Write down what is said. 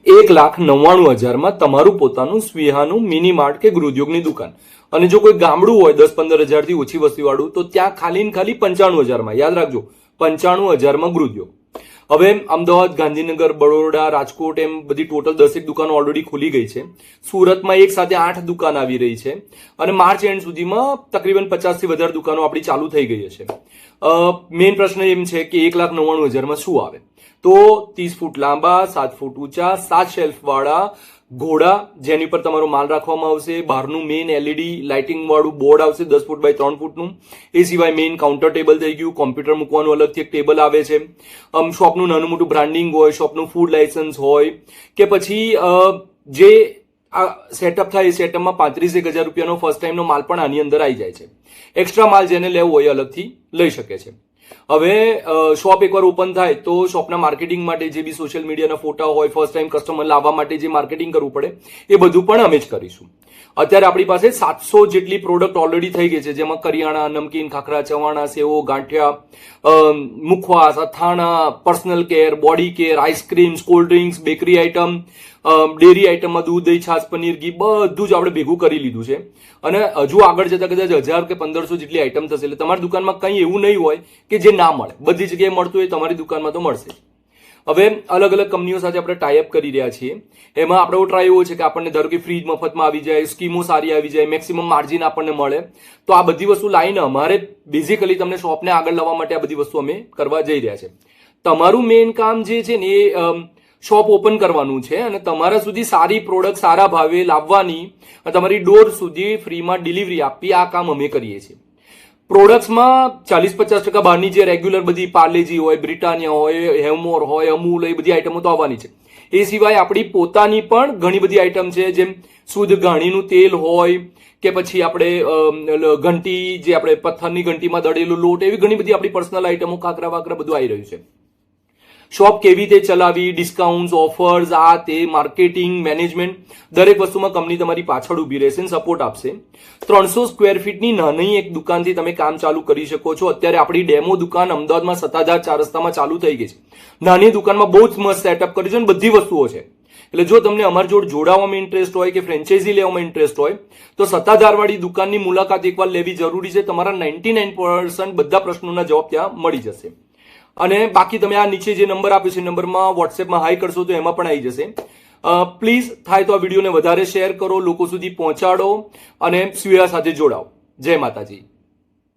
1,99,000 તમારું પોતાનું સ્વીહાનું mini Mart કે ગૃહઉદ્યોગની દુકાન. અને જો કોઈ ગામડું હોય 10-15 હજારથી ઓછી વસ્તીવાળું, તો ત્યાં ખાલી ને ખાલી 95,000 યાદ રાખજો, 95,000 ગૃહઉદ્યોગ. હવે અમદાવાદ, ગાંધીનગર, બરોડા, રાજકોટ એમ બધી ટોટલ 10 દુકાનો ઓલરેડી ખુલી ગઈ છે. સુરતમાં એક સાથે 8 દુકાન આવી રહી છે અને માર્ચ એન્ડ સુધીમાં તકરીબન 50 થી વધારે દુકાનો આપણી ચાલુ થઈ ગઈ છે. મેઇન પ્રશ્ન એમ છે કે 1,99,000 શું આવે? તો 30 ફૂટ લાંબા, 7 ફૂટ ઊંચા, 7 શેલ્ફ વાળા ઘોડા, જેની પર તમારો માલ રાખવામાં આવશે. બહારનું મેઇન એલઈડી લાઇટિંગ વાળું બોર્ડ આવશે 10 ફૂટ બાય 3 ફૂટનું. એ સિવાય મેઇન કાઉન્ટર ટેબલ થઈ ગયું, કોમ્પ્યુટર મૂકવાનું અલગથી એક ટેબલ આવે છે. શોપનું નાનું મોટું બ્રાન્ડિંગ હોય, શોપનું ફૂડ લાયસન્સ હોય, કે પછી જે આ સેટઅપ થાય એ સેટઅપમાં 35,000 રૂપિયાનો ફર્સ્ટ ટાઈમનો માલ પણ આની અંદર આવી જાય છે. એક્સ્ટ્રા માલ જેને લેવો હોય અલગથી લઈ શકે છે. હવે શોપ એકવાર ઓપન થાય તો શોપના માર્કેટિંગ માટે જે બી સોશિયલ મીડિયાના ફોટા હોય, ફર્સ્ટ ટાઈમ કસ્ટમર લાવવા માટે જે માર્કેટિંગ કરવું પડે એ બધું પણ અમે જ કરીશું. અત્યારે આપણી પાસે 700 જેટલી પ્રોડક્ટ ઓલરેડી થઈ ગઈ છે, જેમાં કરિયાણા, નમકીન, ખાખરા, ચવાણા, સેવો, ગાંઠિયા, મુખવાસ, અથાણા, personal care, body care, ice creams, cold drinks, bakery item, dairy આઇટમમાં દૂધ, દહીં, છાશ, પનીર, ઘી બધું જ આપણે ભેગું કરી લીધું છે. અને હજુ આગળ જતા કદાચ 1000 કે 1500 જેટલી આઇટમ થશે. એટલે તમારી દુકાનમાં કંઈ એવું નહીં હોય કે જે ના મળે, બધી જગ્યાએ મળતું હોય તમારી દુકાનમાં તો મળશે. હવે અલગ અલગ કંપનીઓ સાથે આપણે ટાઈઅપ કરી રહ્યા છીએ. એમાં આપણો ટ્રાય એવો છે કે આપણને ધારો કે ફ્રીજ મફતમાં આવી જાય, સ્કીમો સારી આવી જાય, મેક્સિમમ માર્જિન આપણને મળે. તો આ બધી વસ્તુ લાવીને અમારે બેઝિકલી તમને શોપને આગળ લાવવા માટે આ બધી વસ્તુ અમે કરવા જઈ રહ્યા છે. તમારું મેઇન કામ જે છે ને એ શોપ ઓપન કરવાનું છે અને તમારા સુધી સારી પ્રોડક્ટ સારા ભાવે લાવવાની, તમારી ડોર સુધી ફ્રીમાં ડિલિવરી આપવી, આ કામ અમે કરીએ છીએ. પ્રોડક્ટ્સમાં 40-50% બહારની જે રેગ્યુલર બધી પાર્લેજી હોય, બ્રિટાનિયા હોય, હેવમોર હોય, અમૂલ, એ બધી આઈટમો તો આવવાની છે. એ સિવાય આપણી પોતાની પણ ઘણી બધી આઈટમ છે, જેમ શુદ્ધ ઘાણીનું તેલ હોય કે પછી આપણે ઘંટી, જે આપણે પથ્થરની ઘંટીમાં દળેલો લોટ, એવી ઘણી બધી આપણી પર્સનલ આઈટમો, ખાખરા વાખરા બધું આવી રહ્યું છે. શોપ કેવી રીતે ચલાવી, ડિસ્કાઉન્ટ, ઓફર્સ, આ તે માર્કેટિંગ, મેનેજમેન્ટ, દરેક વસ્તુમાં કંપની તમારી પાછળ ઉભી રહેશે અને સપોર્ટ આપશે. 300 સ્ક્વેર ફીટની નાની એક દુકાનથી તમે કામ ચાલુ કરી શકો છો. અત્યારે આપણી ડેમો દુકાન અમદાવાદમાં સત્તાધાર 4 રસ્તામાં ચાલુ થઈ ગઈ છે. નાની દુકાનમાં બહુ જ મસ્ત સેટઅપ કર્યું છે અને બધી વસ્તુઓ છે. એટલે જો તમને અમારી જોડે જોડાવામાં ઇન્ટરેસ્ટ હોય કે ફ્રેન્ચાઇઝી લેવામાં ઇન્ટરેસ્ટ હોય તો સત્તાધારવાળી દુકાનની મુલાકાત એકવાર લેવી જરૂરી છે. તમારા 99% બધા પ્રશ્નોના જવાબ ત્યાં મળી જશે. અને બાકી તમે આ નીચે જે નંબર આપ્યો છે નંબરમાં વોટ્સએપમાં હાઈ કરશો તો એમાં પણ આવી જશે. પ્લીઝ થાય તો આ વિડીયોને વધારે શેર કરો, લોકો સુધી પહોંચાડો અને સ્વીહા સાથે જોડાઓ. જય માતાજી.